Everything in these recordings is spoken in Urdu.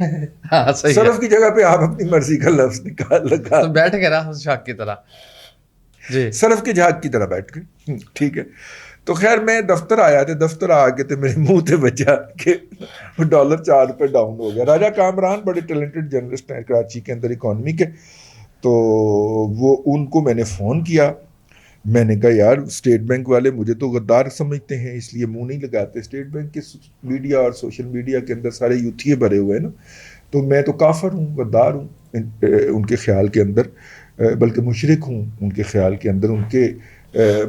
ہاں صحیح ہے. صرف کی جگہ پہ آپ اپنی مرضی کا لفظ نکال لگا, تو بیٹھ کے رہا شاک کی طرح. جی صرف کے جھاگ کی طرح بیٹھ کے. ٹھیک ہے, تو خیر میں دفتر آیا تھے, دفتر آ کے میرے منہ تے بچا کہ ڈالر 4 روپے ڈاؤن ہو گیا. راجہ کامران بڑے ٹیلنٹڈ جرنلسٹ ہیں کراچی کے اندر اکانومی کے, تو وہ ان کو میں نے فون کیا. میں نے کہا یار اسٹیٹ بینک والے مجھے تو غدار سمجھتے ہیں, اس لیے منہ نہیں لگاتے. اسٹیٹ بینک کے میڈیا اور سوشل میڈیا کے اندر سارے یوتھیے بھرے ہوئے ہیں نا, تو میں تو کافر ہوں, غدار ہوں ان کے خیال کے اندر, بلکہ مشرک ہوں ان کے خیال کے اندر. ان کے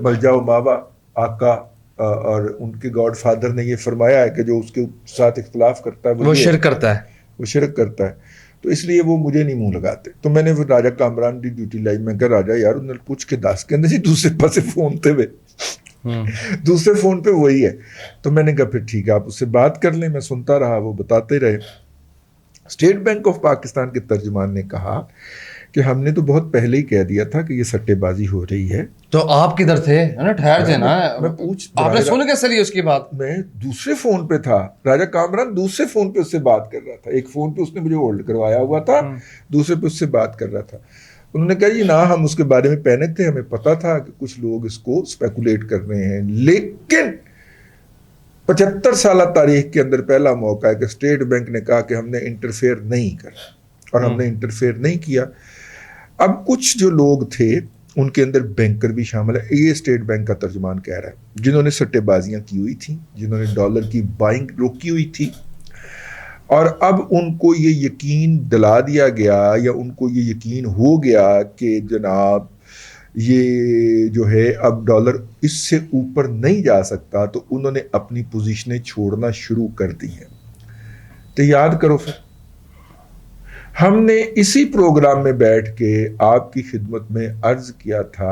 ملجا و ماوا آقا اور ان کے گاڈ فادر نے یہ فرمایا ہے کہ جو اس کے ساتھ اختلاف کرتا ہے وہ شرک کرتا ہے, وہ شرک کرتا ہے. تو اس لیے وہ مجھے نہیں منہ لگاتے. تو میں نے پھر راجہ کامران کی ڈیوٹی لائی. میں کہا راجہ یار انہیں پوچھ کے دس کے اندر جی دوسرے پاسے فون تے ہوئے, دوسرے فون پہ وہی ہے. تو میں نے کہا پھر ٹھیک ہے آپ اس سے بات کر لیں. میں سنتا رہا, وہ بتاتے رہے. اسٹیٹ بینک آف پاکستان کے ترجمان نے کہا کہ ہم نے تو بہت پہلے ہی کہہ دیا تھا کہ یہ سٹے بازی ہو رہی ہے. تو آپ کدھر تھے؟ ٹھہر تھے نا, میں آپ نے سن کیسے لی اس کی بات؟ میں دوسرے فون پہ تھا. راجہ کامران دوسرے فون پہ اس سے بات کر رہا تھا. ایک فون پہ اس نے مجھے ہولڈ کروایا ہوا تھا, دوسرے پہ اس سے بات کر رہا تھا. انہوں نے کہا جی نہ ہم اس کے بارے میں پینک تھے, ہمیں پتا تھا کہ کچھ لوگ اس کو اسپیکولیٹ کر رہے ہیں, لیکن 75 سالہ تاریخ کے اندر پہلا موقع ہے کہ اسٹیٹ بینک نے کہا کہ ہم نے انٹرفیئر نہیں کرا, اور ہم نے انٹرفیئر نہیں کیا. اب کچھ جو لوگ تھے ان کے اندر بینکر بھی شامل ہے, یہ اسٹیٹ بینک کا ترجمان کہہ رہا ہے, جنہوں نے سٹے بازیاں کی ہوئی تھیں, جنہوں نے ڈالر کی بائنگ روکی ہوئی تھی, اور اب ان کو یہ یقین دلا دیا گیا یا ان کو یہ یقین ہو گیا کہ جناب یہ جو ہے اب ڈالر اس سے اوپر نہیں جا سکتا, تو انہوں نے اپنی پوزیشنیں چھوڑنا شروع کر دی ہیں. تو یاد کرو پھر ہم نے اسی پروگرام میں بیٹھ کے آپ کی خدمت میں عرض کیا تھا,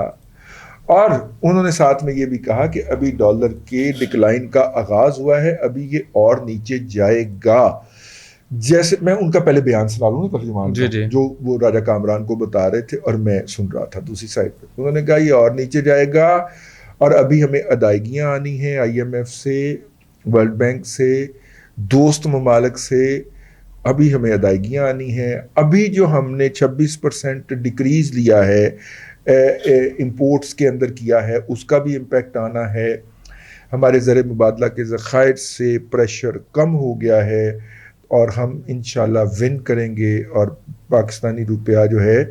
اور انہوں نے ساتھ میں یہ بھی کہا کہ ابھی ڈالر کے ڈکلائن کا آغاز ہوا ہے, ابھی یہ اور نیچے جائے گا. جیسے میں ان کا پہلے بیان سنا لوں نا ترجمان کا, جو وہ راجہ کامران کو بتا رہے تھے اور میں سن رہا تھا دوسری سائڈ پہ. انہوں نے کہا یہ اور نیچے جائے گا, اور ابھی ہمیں ادائیگیاں آنی ہیں IMF سے, ورلڈ بینک سے, دوست ممالک سے, ابھی ہمیں ادائیگیاں آنی ہیں. ابھی جو ہم نے 26% ڈکریز لیا ہے امپورٹس کے اندر کیا ہے, اس کا بھی امپیکٹ آنا ہے. ہمارے زر مبادلہ کے ذخائر سے پریشر کم ہو گیا ہے, اور ہم انشاءاللہ ون کریں گے, اور پاکستانی روپیہ جو ہے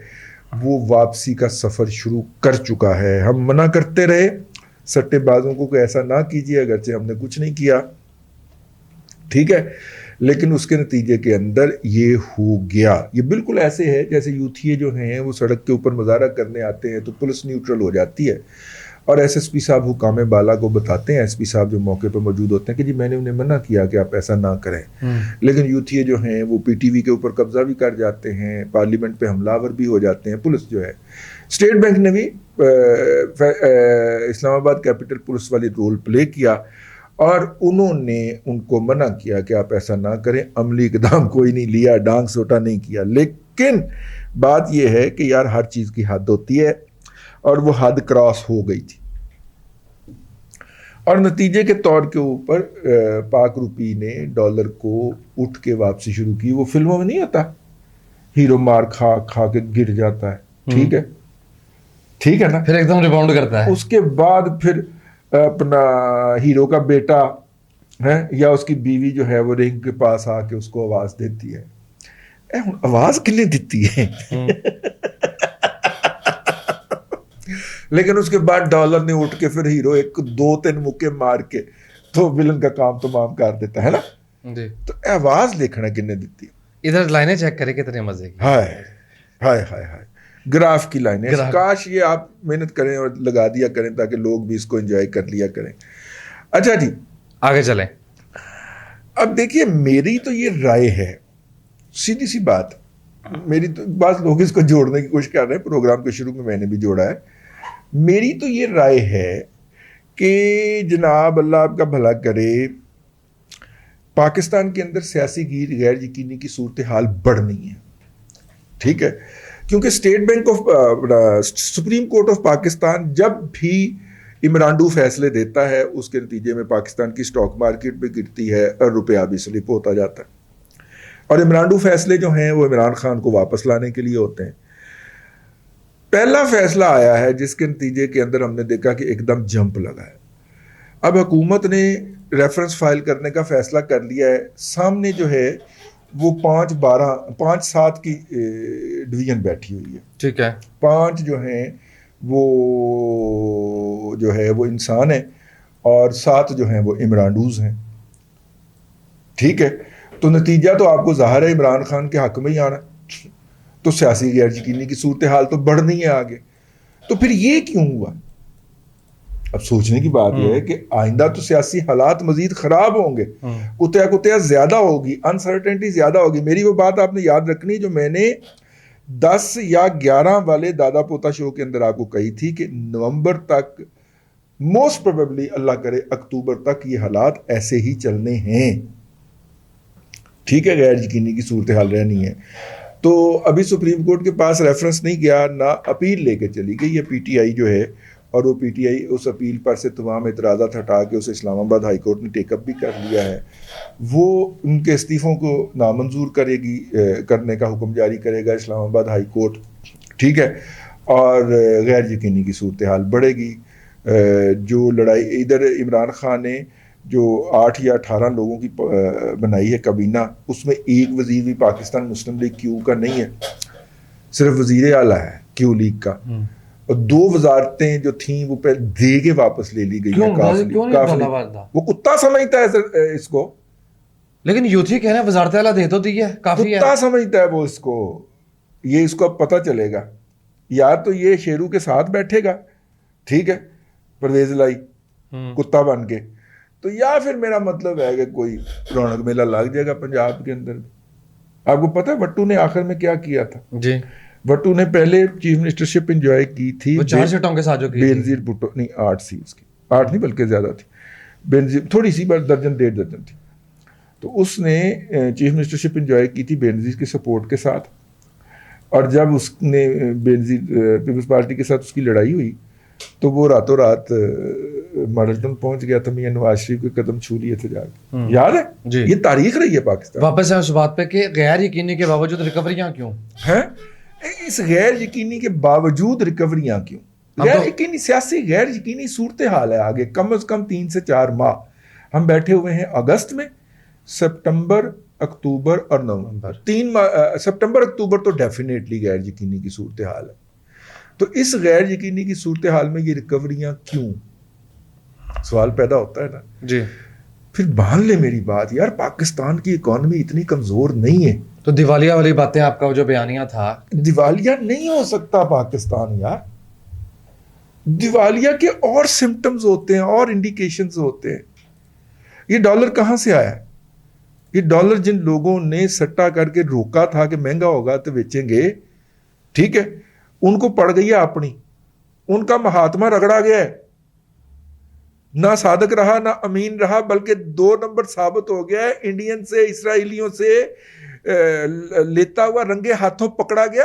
وہ واپسی کا سفر شروع کر چکا ہے. ہم منع کرتے رہے سٹے بازوں کو کہ ایسا نہ کیجیے, اگرچہ ہم نے کچھ نہیں کیا, ٹھیک ہے, لیکن اس کے نتیجے کے اندر یہ ہو گیا. یہ بالکل ایسے ہے جیسے یوتھیے جو ہیں وہ سڑک کے اوپر مظاہرہ کرنے آتے ہیں تو پولیس نیوٹرل ہو جاتی ہے, اور SSP صاحب حکام بالا کو بتاتے ہیں, SP صاحب جو موقع پہ موجود ہوتے ہیں کہ جی میں نے انہیں منع کیا کہ آپ ایسا نہ کریں. لیکن یوتھیے جو ہیں وہ PTV کے اوپر قبضہ بھی کر جاتے ہیں, پارلیمنٹ پہ حملہ آور بھی ہو جاتے ہیں. پولیس جو ہے, اسٹیٹ بینک نے بھی اسلام آباد کیپٹل پولیس والی رول پلے کیا, اور انہوں نے ان کو منع کیا کہ آپ ایسا نہ کریں. عملی اقدام کوئی نہیں لیا, ڈانگ سوٹا نہیں کیا. لیکن بات یہ ہے کہ یار ہر چیز کی حد ہوتی ہے, اور وہ حد کراس ہو گئی تھی, اور نتیجے کے طور کے اوپر پاک روپی نے ڈالر کو اٹھ کے واپسی شروع کی. وہ فلموں میں نہیں ہوتا ہیرو مار کھا کھا کے گر جاتا ہے, ٹھیک ہے, ٹھیک ہے نا, پھر ایک دم ریباؤنڈ کرتا ہے. اس کے بعد پھر اپنا ہیرو کا بیٹا ہے یا اس کی بیوی جو ہے وہ رنگ کے پاس آ کے اس کو آواز دیتی ہے. آواز کنے دیتی ہے لیکن اس کے بعد ڈالر نے اٹھ کے پھر ہیرو 1-2-3 مکے مار کے تو ولن کا کام تمام کر دیتا ہے نا. تو آواز لکھنا کنے دیتی ہے. ادھر لائنیں چیک کرے کتنے مزے کی. ہائے ہائے ہائے ہائے, گراف کی لائنیں. کاش یہ آپ محنت کریں اور لگا دیا کریں تاکہ لوگ بھی اس کو انجوائے کر لیا کریں. اچھا جی آگے چلیں. اب دیکھیے میری تو یہ رائے ہے, سیدھی سی بات, میری تو بعض لوگ اس کو جوڑنے کی کوشش کر رہے ہیں, پروگرام کے شروع میں میں نے بھی جوڑا ہے. میری تو یہ رائے ہے کہ جناب اللہ آپ کا بھلا کرے, پاکستان کے اندر سیاسی غیر یقینی کی صورتحال بڑھنی ہے, ٹھیک ہے, کیونکہ state bank of supreme court of Pakistan جب بھی عمرانڈو فیصلے دیتا ہے اس کے نتیجے میں پاکستان کی اسٹاک مارکیٹ بھی گرتی ہے اور روپیہ بھی سلپ ہوتا جاتا ہے. اور عمرانڈو فیصلے جو ہیں وہ عمران خان کو واپس لانے کے لیے ہوتے ہیں. پہلا فیصلہ آیا ہے جس کے نتیجے کے اندر ہم نے دیکھا کہ ایک دم جمپ لگا ہے. اب حکومت نے ریفرنس فائل کرنے کا فیصلہ کر لیا ہے. سامنے جو ہے وہ 5-7 کی ڈویژن بیٹھی ہوئی ہے. ٹھیک ہے. 5 جو ہیں وہ جو ہے وہ انسان ہیں اور 7 جو ہیں وہ عمرانڈوز ہیں. ٹھیک ہے. تو نتیجہ تو آپ کو ظاہر ہے عمران خان کے حق میں ہی آنا. تو سیاسی غیر یقینی کی صورتحال تو بڑھنی ہے آگے. تو پھر یہ کیوں ہوا؟ اب سوچنے کی بات یہ ہے کہ آئندہ تو سیاسی حالات مزید خراب ہوں گے, کتیا زیادہ ہوگی, انسرٹنٹی زیادہ ہوگی. میری وہ بات آپ نے یاد رکھنی جو میں نے 10 یا 11 والے دادا پوتا شو کے اندر آپ کو کہی تھی کہ نومبر تک, موسٹ پروبیبلی اللہ کرے اکتوبر تک یہ حالات ایسے ہی چلنے ہیں. ٹھیک ہے, غیر یقینی کی صورتحال رہنی ہے. تو ابھی سپریم کورٹ کے پاس ریفرنس نہیں گیا, نہ اپیل لے کے چلی گئی. یہ پی ٹی آئی جو ہے, اور وہ P T I us appeal پر سے تمام اعتراضات ہٹا کے اسے اسلام آباد ہائی کورٹ نے ٹیک اپ بھی کر لیا ہے. وہ ان کے استعفوں کو نامنظور کرنے کا حکم جاری کرے گا اسلام آباد ہائی کورٹ. ٹھیک ہے. اور غیر یقینی کی صورتحال بڑھے گی. جو لڑائی ادھر عمران خان نے جو 8 یا 18 لوگوں کی بنائی ہے کابینہ, اس میں ایک وزیر بھی پاکستان مسلم لیگ کیو کا نہیں ہے, صرف وزیر اعلیٰ ہے کیو لیگ کا. اور 2 وزارتیں جو تھیں وہ پہلے دے کے واپس لے لی گئی ہیں. وہ کتا سمجھتا ہے اس کو, لیکن یوتھی کہہ رہے ہیں وزارت اعلیٰ دے تو دی ہے, کافی ہے. کتا سمجھتا ہے وہ اس کو. یہ اس کو اب پتہ چلے گا. یا تو یہ شیرو کے ساتھ بیٹھے گا, ٹھیک ہے, پرویز لائی کتا بن کے, تو یا پھر میرا مطلب ہے کہ کوئی رونق میلہ لگ جائے گا پنجاب کے اندر. آپ کو پتہ ہے بھٹو نے آخر میں کیا کیا تھا؟ جی, بھٹو نے پہلے چیف منسٹرشپ انجوائے کی تھی. 4 سیٹوں کے ساتھ جو کی بینظیر بھٹو نہیں 8 سی اس کی, 8 نہیں بلکہ زیادہ تھی. بینظیر تھوڑی سی بس 1.5 درجن تھی. تو اس نے چیف منسٹرشپ انجوائے کی تھی بینظیر کے سپورٹ کے ساتھ. اور جب اس نے بینظیر پیپلز پارٹی کے ساتھ اس کی لڑائی ہوئی تو وہ راتوں رات ماڈل ٹاؤن پہنچ گیا تھا. میاں نواز شریف کے قدم چھو لیے تھے جا کے. یاد ہے جی. یہ تاریخ رہی ہے پاکستان. واپس ہے اس بات پہ کہ غیر یقینی کے باوجود ریکوریاں کیوں ہیں. اس غیر یقینی کے باوجود ریکوریاں کیوں؟ غیر یقینی سیاسی غیر یقینی صورتحال ہے آگے. کم از کم 3 سے 4 ماہ ہم بیٹھے ہوئے ہیں. اگست میں, سپٹمبر, اکتوبر اور نومبر, 3 ماہ. سپٹمبر اکتوبر تو ڈیفینیٹلی غیر یقینی کی صورتحال ہے. تو اس غیر یقینی کی صورتحال میں یہ ریکوریاں کیوں؟ سوال پیدا ہوتا ہے نا جی. پھر مان لے میری بات یار, پاکستان کی اکانومی اتنی کمزور نہیں ہے. تو دیوالیہ والی باتیں آپ کا جو بیانیہ تھا, دیوالیہ نہیں ہو سکتا پاکستان یار. دیوالیہ کے اور سمٹمز ہوتے ہیں, اور انڈیکیشنز ہوتے ہیں. یہ ڈالر کہاں سے آیا؟ یہ ڈالر جن لوگوں نے سٹا کر کے روکا تھا کہ مہنگا ہوگا تو بیچیں گے, ٹھیک ہے, ان کو پڑ گئی ہے اپنی. ان کا مہاتما رگڑا گیا ہے. نہ صادق رہا نہ امین رہا, بلکہ 2 نمبر ثابت ہو گیا ہے. انڈین سے, اسرائیلیوں سے لیتا ہوا رنگے ہاتھوں پکڑا گیا.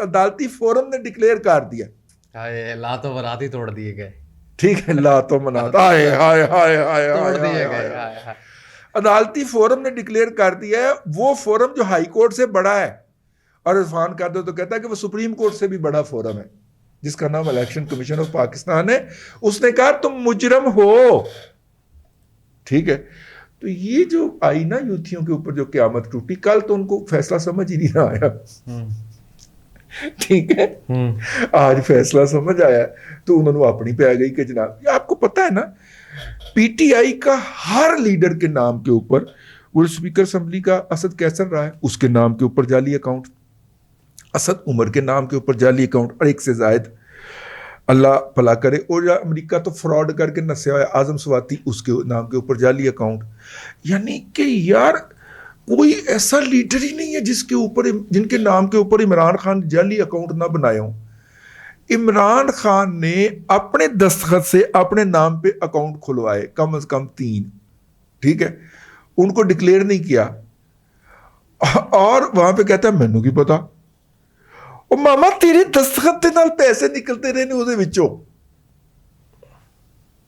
عدالتی فورم نے ڈکلیئر کر دیا. لا تو برات ہی توڑ دیے گئے. ٹھیک ہے, لا تو منات ہائے ہائے ہائے ہائے توڑ دیے گئے. عدالتی فورم نے ڈکلیئر کر دیا ہے. وہ فورم جو ہائی کورٹ سے بڑا ہے, اور عرفان قادری تو کہتا ہے کہ وہ سپریم کورٹ سے بھی بڑا فورم ہے, جس کا نام الیکشن کمیشن آف پاکستان ہے. اس نے کہا تم مجرم ہو. ٹھیک ہے. تو یہ جو آئی نا یوتھیوں کے اوپر جو قیامت ٹوٹی, کل تو ان کو فیصلہ سمجھ ہی نہیں رہا آیا. ٹھیک ہے, آج فیصلہ سمجھ آیا تو انہوں نے اپنی پہ آ گئی کہ جناب, یہ آپ کو پتا ہے نا پی ٹی آئی کا ہر لیڈر کے نام کے اوپر, وہ اسپیکر اسمبلی کا اسد کیسر رہا ہے, اس کے نام کے اوپر جعلی اکاؤنٹ, اسد عمر کے نام کے اوپر جعلی اکاؤنٹ, اور 1 سے زائد, اللہ بھلا کرے. اور یا امریکہ تو فراڈ کر کے نسیا ہوا ہے, اعظم سواتی, اس کے نام کے اوپر جعلی اکاؤنٹ. یعنی کہ یار کوئی ایسا لیڈر ہی نہیں ہے جن کے نام کے اوپر عمران خان جعلی اکاؤنٹ نہ بنائے ہوں. عمران خان نے اپنے دستخط سے اپنے نام پہ اکاؤنٹ کھلوائے, کم از کم 3. ٹھیک ہے, ان کو ڈکلیئر نہیں کیا, اور وہاں پہ کہتا ہے مینوں کی پتا. اور ماما تیرے دستخط دے نال پیسے نکلتے رہے نے,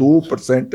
2%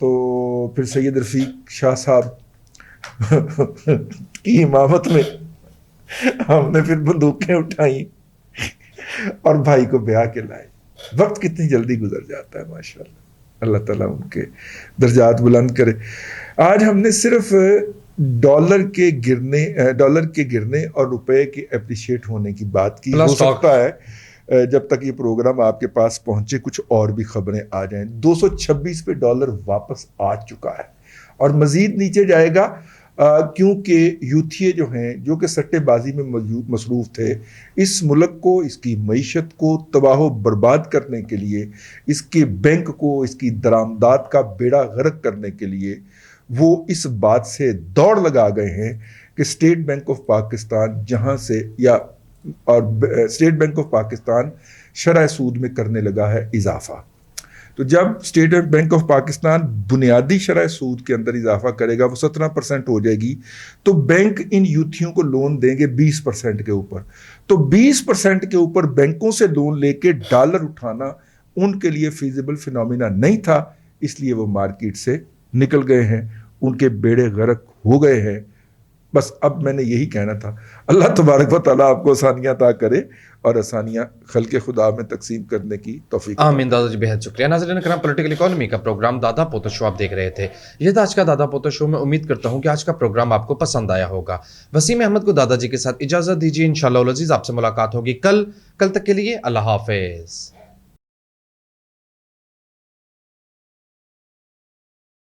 تو پھر سید رفیق شاہ صاحب کی امامت میں ہم نے پھر بندوقیں اٹھائیں اور بھائی کو بیاہ کے لائے. وقت کتنی جلدی گزر جاتا ہے ماشاءاللہ. اللہ تعالیٰ ان کے درجات بلند کرے. آج ہم نے صرف ڈالر کے گرنے اور روپے کے اپریشیٹ ہونے کی بات کی. ہو سکتا ہے جب تک یہ پروگرام آپ کے پاس پہنچے کچھ اور بھی خبریں آ جائیں. 226 پہ ڈالر واپس آ چکا ہے اور مزید نیچے جائے گا کیونکہ یوتھیے جو ہیں جو کہ سٹے بازی میں مصروف تھے اس ملک کو اس کی معیشت کو تباہ و برباد کرنے کے لیے, اس کے بینک کو اس کی درآمدات کا بیڑا غرق کرنے کے لیے وہ اس بات سے دوڑ لگا گئے ہیں کہ اسٹیٹ بینک آف پاکستان جہاں سے اسٹیٹ بینک آف پاکستان شرح سود میں کرنے لگا ہے اضافہ. تو جب اسٹیٹ بینک آف پاکستان بنیادی شرح سود کے اندر اضافہ کرے گا وہ 17% ہو جائے گی تو بینک ان یوتھیوں کو لون دیں گے 20% کے اوپر. تو 20% کے اوپر بینکوں سے لون لے کے ڈالر اٹھانا ان کے لیے فیزیبل فینومینا نہیں تھا, اس لیے وہ مارکیٹ سے نکل گئے ہیں, ان کے بیڑے غرق ہو گئے ہیں. بس اب میں نے یہی کہنا تھا. اللہ تبارک و تعالیٰ آپ کو آسانیاں عطا کرے اور آسانیاں خلق خدا میں تقسیم کرنے کی توفیق. آمین. دادا جی بہت شکریہ. ناظرین کرام, پولیٹیکل اکانومی کا پروگرام دادا پوتا شو آپ دیکھ رہے تھے. یہ تھا آج کا دادا پوتا شو. میں امید کرتا ہوں کہ آج کا پروگرام آپ کو پسند آیا ہوگا. وسیم احمد کو دادا جی کے ساتھ اجازت دیجیے. انشاءاللہ العزیز آپ سے ملاقات ہوگی کل تک کے لیے اللہ حافظ.